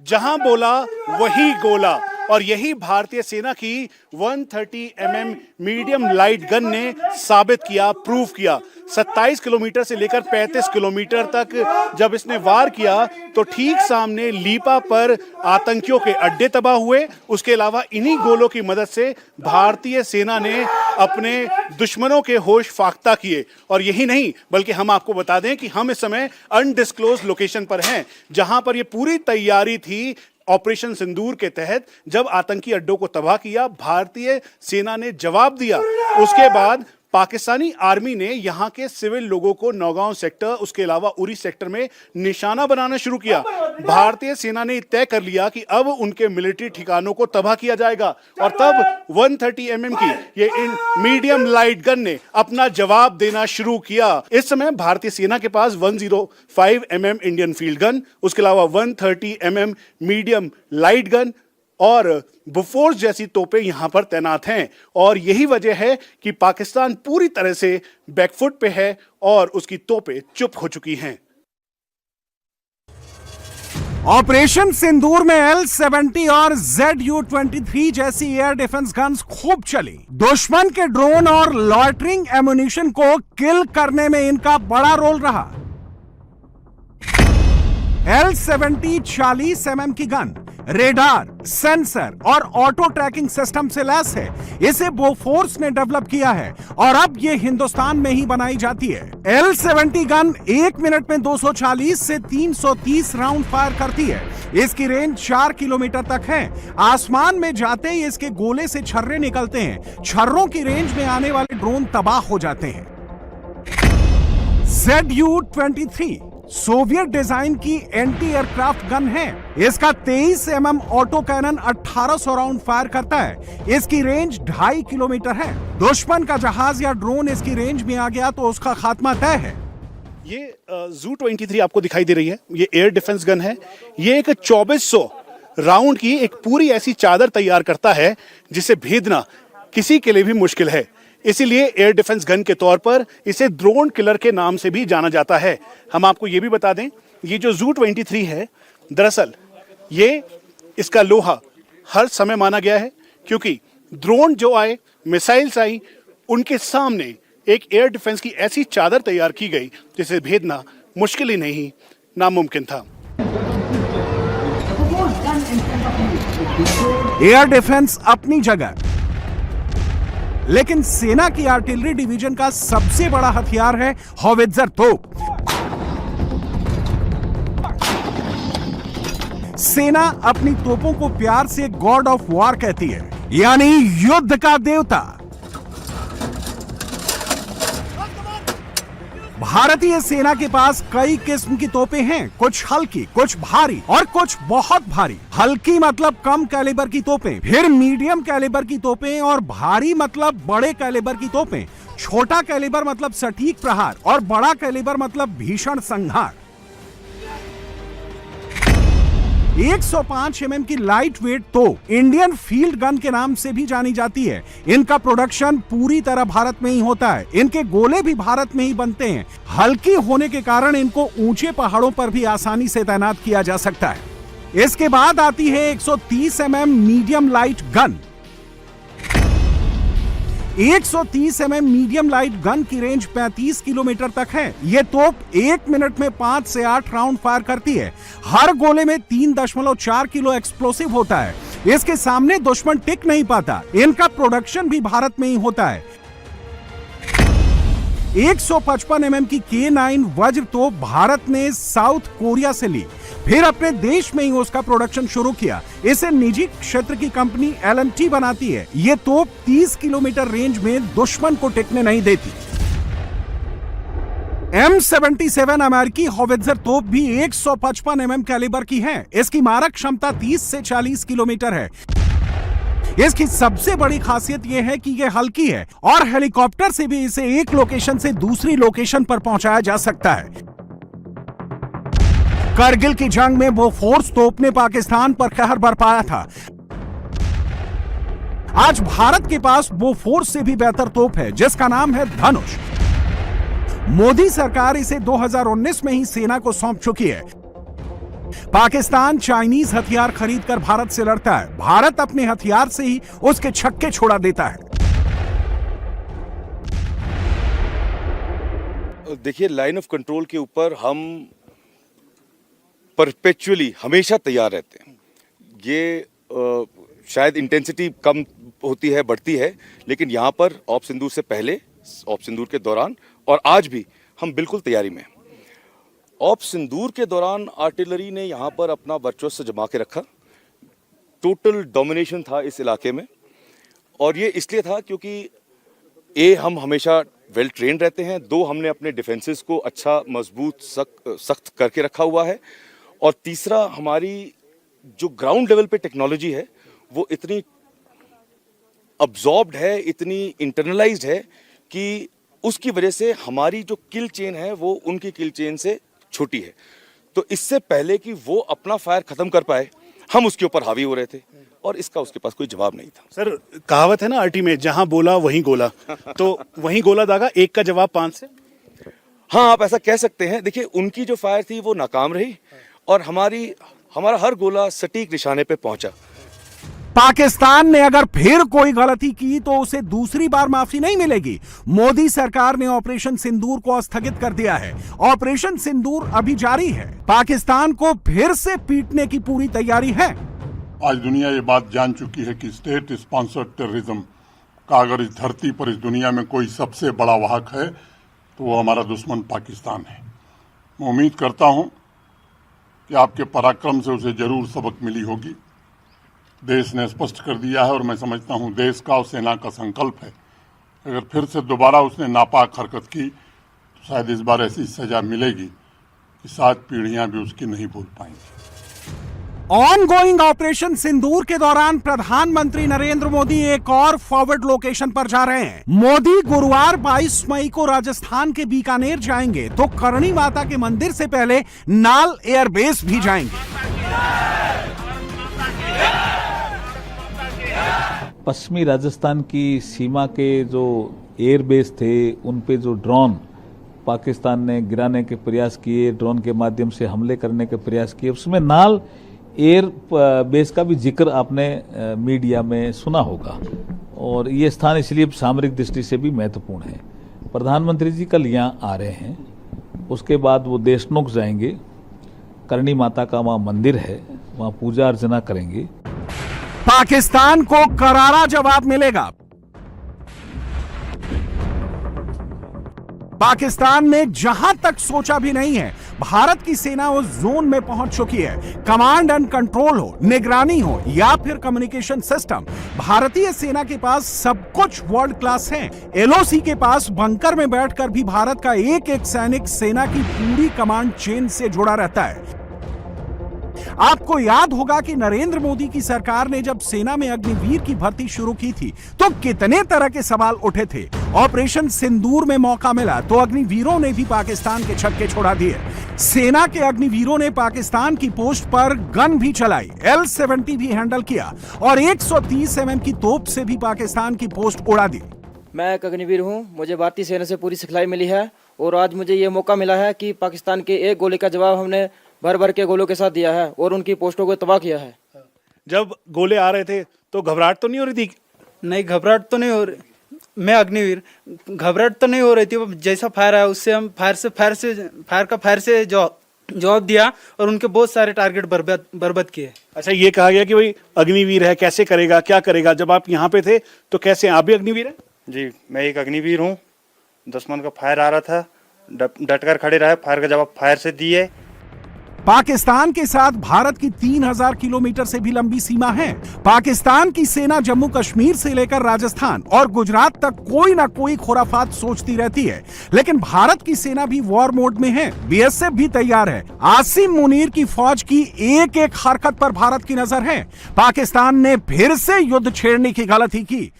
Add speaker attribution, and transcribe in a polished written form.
Speaker 1: जहां बोला वही गोला, और यही भारतीय सेना की 130 mm मीडियम लाइट गन ने साबित किया, प्रूव किया। 27 किलोमीटर से लेकर 35 किलोमीटर तक जब इसने वार किया तो ठीक सामने लीपा पर आतंकियों के अड्डे तबाह हुए। उसके अलावा इन्हीं गोलों की मदद से भारतीय सेना ने अपने दुश्मनों के होश फाख्ता किए। और यही नहीं, बल्कि हम आपको बता दें कि हम इस समय अनडिस्क्लोज लोकेशन पर हैं, जहां पर यह पूरी तैयारी थी ऑपरेशन सिंदूर के तहत। जब आतंकी अड्डों को तबाह किया, भारतीय सेना ने जवाब दिया। उसके बाद पाकिस्तानी आर्मी ने यहां के सिविल लोगों को नौगांव सेक्टर, उसके अलावा उरी सेक्टर में निशाना बनाना शुरू किया। भारतीय सेना ने तय कर लिया कि अब उनके मिलिट्री ठिकानों को तबाह किया जाएगा, और तब 130 mm की ये इन मीडियम लाइट गन ने अपना जवाब देना शुरू किया। इस समय भारतीय सेना के पास 105 mm इंडियन फील्ड गन, उसके अलावा 130 mm मीडियम लाइट गन और बोफोर्स जैसी तोपें यहां पर तैनात हैं। और यही वजह है कि पाकिस्तान पूरी तरह से बैकफुट पे है और उसकी तोपें चुप हो चुकी हैं।
Speaker 2: ऑपरेशन सिंदूर में L-70 और ZU-23 जैसी एयर डिफेंस गन्स खूब चली। दुश्मन के ड्रोन और लॉयटरिंग एमुनिशन को किल करने में इनका बड़ा रोल रहा। L-70 40 mm की गन रेडार, सेंसर और ऑटो ट्रैकिंग सिस्टम से लैस है। इसे बोफोर्स ने डेवलप किया है और अब यह हिंदुस्तान में ही बनाई जाती है। L-70 गन 1 मिनट में 240 से 330 राउंड फायर करती है। इसकी रेंज 4 किलोमीटर तक है। आसमान में जाते ही इसके गोले से छर्रे निकलते हैं। छर्रों की रेंज में आने वाले ड्रोन तबाह हो जाते हैं। ZU-23 सोवियत डिजाइन की एंटी एयरक्राफ्ट गन है। इसका 23 mm auto cannon 1800 round fire करता है। इसकी रेंज 2.5 किलोमीटर है। दुश्मन का जहाज या ड्रोन इसकी रेंज में आ गया तो उसका खात्मा तय है।
Speaker 1: ये ZU-23 आपको दिखाई दे रही है, ये एयर डिफेंस गन है। ये एक 2400 राउंड की एक पूरी ऐसी चादर तैयार करता है जिसे भेदना किसी के लिए भी मुश्किल है। इसीलिए एयर डिफेंस गन के तौर पर इसे ड्रोन किलर के नाम से भी जाना जाता है। हम आपको ये भी बता दें, ये जो ZU-23 है, दरअसल ये इसका लोहा हर समय माना गया है, क्योंकि ड्रोन जो आए, मिसाइल्स आई, उनके सामने एक एयर डिफेंस की ऐसी चादर तैयार की गई जिसे भेदना मुश्किल ही नहीं, नामुमकिन था।
Speaker 2: एयर डिफेंस अपनी जगह, लेकिन सेना की आर्टिलरी डिवीजन का सबसे बड़ा हथियार है हॉवित्जर तोप। सेना अपनी तोपों को प्यार से गॉड ऑफ वॉर कहती है, यानी युद्ध का देवता। भारतीय सेना के पास कई किस्म की तोपें हैं, कुछ हल्की, कुछ भारी और कुछ बहुत भारी। हल्की मतलब कम कैलिबर की तोपें, फिर मीडियम कैलिबर की तोपें और भारी मतलब बड़े कैलिबर की तोपें। छोटा कैलिबर मतलब सटीक प्रहार और बड़ा कैलिबर मतलब भीषण संहार। 105 mm की लाइट वेट तोप इंडियन फील्ड गन के नाम से भी जानी जाती है। इनका प्रोडक्शन पूरी तरह भारत में ही होता है। इनके गोले भी भारत में ही बनते हैं। हल्की होने के कारण इनको ऊंचे पहाड़ों पर भी आसानी से तैनात किया जा सकता है। इसके बाद आती है 130 mm medium light gun. 130 mm medium light gun की रेंज 35 किलोमीटर तक है। यह तोप 1 मिनट में 5 से 8 राउंड फायर करती है। हर गोले में 3.4 किलो एक्सप्लोसिव होता है। इसके सामने दुश्मन टिक नहीं पाता। इनका प्रोडक्शन भी भारत में ही होता है। 155 mm की K9 वज्र तोप भारत ने साउथ कोरिया से ली, फिर अपने देश में ही उसका प्रोडक्शन शुरू किया। इसे निजी क्षेत्र की कंपनी LMT बनाती है। यह तोप 30 किलोमीटर रेंज में दुश्मन को टिकने नहीं देती। M77 अमेरिकी हॉवित्जर तोप भी 155 mm कैलिबर की है। इसकी मारक क्षमता 30 से 40 किलोमीटर है। इसकी सबसे बड़ी खासियत यह है कि यह हल्की है और हेलीकॉप्टर से भी इसे एक लोकेशन से दूसरी लोकेशन पर पहुंचाया जा सकता है। करगिल की जंग में बोफोर्स तोप ने पाकिस्तान पर कहर बरपाया था। आज भारत के पास बोफोर्स से भी बेहतर तोप है, जिसका नाम है धनुष। मोदी सरकार इसे 2019 में ही सेना को सौंप चुकी है। पाकिस्तान चाइनीज हथियार खरीदकर भारत से लड़ता है, भारत अपने हथियार से ही उसके छक्के छोड़ा देता है।
Speaker 3: देखिए, लाइन ऑफ कंट्रोल के ऊपर हम परपेचुअली हमेशा तैयार रहते हैं। ये शायद इंटेंसिटी कम होती है, बढ़ती है, लेकिन यहाँ पर ऑप सिंदूर से पहले, ऑप सिंदूर के दौरान और आज भी हम बिल्कुल तैयारी में हैं। ऑप सिंदूर के दौरान आर्टिलरी ने यहाँ पर अपना वर्चस्व जमा के रखा। टोटल डोमिनेशन था इस इलाके में, और ये इसलिए था क्योंकि हम हमेशा वेल ट्रेंड रहते हैं, दो हमने अपने डिफेंसेस को अच्छा मजबूत सख्त करके रखा हुआ है, और तीसरा हमारी जो ग्राउंड लेवल पे टेक्नोलॉजी है वो इतनी अब्जॉर्ब्ड है, इतनी इंटरनलाइज्ड है कि उसकी वजह से हमारी जो किल चेन है वो उनकी किल चेन से छोटी है। तो इससे पहले कि वो अपना फायर खत्म कर पाए, हम उसके ऊपर हावी हो रहे थे, और इसका उसके पास कोई जवाब नहीं था।
Speaker 1: सर, कहावत है ना आरटी में, जहां बोला वहीं गोला। तो वहीं गोला दागा, एक का जवाब 5 से।
Speaker 3: हाँ, आप ऐसा कह सकते हैं। देखिए, उनकी जो फायर थी वो नाकाम रही, और हमारा हर गोला सटीक निशाने पे पहुंचा।
Speaker 2: पाकिस्तान ने अगर फिर कोई गलती की तो उसे दूसरी बार माफी नहीं मिलेगी। मोदी सरकार ने ऑपरेशन सिंदूर को स्थगित कर दिया है। ऑपरेशन सिंदूर अभी जारी है। पाकिस्तान को फिर से पीटने की पूरी तैयारी है।
Speaker 4: आज दुनिया ये बात जान चुकी है कि स्टेट स्पॉन्सर्ड टेररिज्म का अगर इस धरती पर, इस दुनिया में कोई सबसे बड़ा वाहक है तो वो हमारा दुश्मन पाकिस्तान है। मैं उम्मीद करता हूं कि आपके पराक्रम से उसे जरूर सबक मिली होगी। देश ने स्पष्ट कर दिया है, और मैं समझता हूं देश का और सेना का संकल्प है, अगर फिर से दोबारा उसने नापाक हरकत की तो शायद इस बार ऐसी सजा मिलेगी कि 7 पीढ़ियां भी उसकी नहीं भूल पाएंगी।
Speaker 2: ऑनगोइंग ऑपरेशन सिंदूर के दौरान प्रधानमंत्री नरेंद्र मोदी एक और फॉरवर्ड लोकेशन पर जा रहे हैं। मोदी गुरुवार 22 मई को राजस्थान के बीकानेर जाएंगे, तो करणी माता के मंदिर से पहले नाल एयरबेस भी जाएंगे।
Speaker 5: पश्चिमी राजस्थान की सीमा के जो एयरबेस थे, उन पे जो ड्रोन पाकिस्तान ने गिराने के प्रयास किए, ड्रोन के माध्यम से हमले करने के प्रयास किए, उसमें नाल एयर बेस का भी जिक्र आपने मीडिया में सुना होगा। और ये स्थान इसलिए सामरिक दृष्टि से भी महत्वपूर्ण है। प्रधानमंत्री जी कल यहाँ आ रहे हैं, उसके बाद वो देशनोक जाएंगे। करणी माता का वहाँ मंदिर है, वहाँ पूजा अर्चना करेंगे।
Speaker 2: पाकिस्तान को करारा जवाब मिलेगा। पाकिस्तान ने जहां तक सोचा भी नहीं है, भारत की सेना उस जोन में पहुंच चुकी है। कमांड एंड कंट्रोल हो, निगरानी हो या फिर कम्युनिकेशन सिस्टम, भारतीय सेना के पास सब कुछ वर्ल्ड क्लास है। एलओसी के पास बंकर में बैठकर भी भारत का एक एक सैनिक सेना की पूरी कमांड चेन से जुड़ा रहता है। आपको याद होगा कि नरेंद्र मोदी की सरकार ने जब सेना में अग्निवीर की भर्ती शुरू की थी तो कितने तरह के सवाल उठे थे। ऑपरेशन सिंदूर में मौका मिला तो अग्निवीरों ने भी पाकिस्तान के छक्के छोड़ा दिए। सेना के अग्निवीरों ने पाकिस्तान की पोस्ट पर गन भी चलाई, L-70 भी हैंडल किया और 130 mm की तोप से भी पाकिस्तान की पोस्ट उड़ा दी।
Speaker 6: मैं एक अग्निवीर हूं, मुझे भारतीय सेना से पूरी सिखलाई मिली है, और आज मुझे ये मौका मिला है कि पाकिस्तान के एक गोले का जवाब हमने भर भर के गोलों के साथ दिया है और उनकी पोस्टों को तबाह किया है।
Speaker 1: जब गोले आ रहे थे तो घबराहट तो नहीं हो रही थी?
Speaker 7: नहीं, घबराहट तो नहीं हो रही। मैं अग्निवीर, घबराहट तो नहीं हो रही थी। जैसा फायर आया उससे हम फायर से जवाब दिया और उनके बहुत सारे टारगेट बर्बाद किए।
Speaker 1: अच्छा, ये कहा गया कि भाई अग्निवीर है, कैसे करेगा, क्या करेगा? जब आप यहाँ पे थे तो कैसे, आप भी अग्निवीर हैं?
Speaker 8: जी, मैं एक अग्निवीर हूँ। दुश्मन का फायर आ रहा था, डटकर खड़े रहे, फायर का जवाब फायर से दिए।
Speaker 2: पाकिस्तान के साथ भारत की 3000 किलोमीटर से भी लंबी सीमा है। पाकिस्तान की सेना जम्मू कश्मीर से लेकर राजस्थान और गुजरात तक कोई ना कोई खुराफात सोचती रहती है, लेकिन भारत की सेना भी वॉर मोड में है। बीएसएफ भी तैयार है। आसिम मुनीर की फौज की एक एक हरकत पर भारत की नजर है। पाकिस्तान ने फिर से युद्ध छेड़ने की गलती की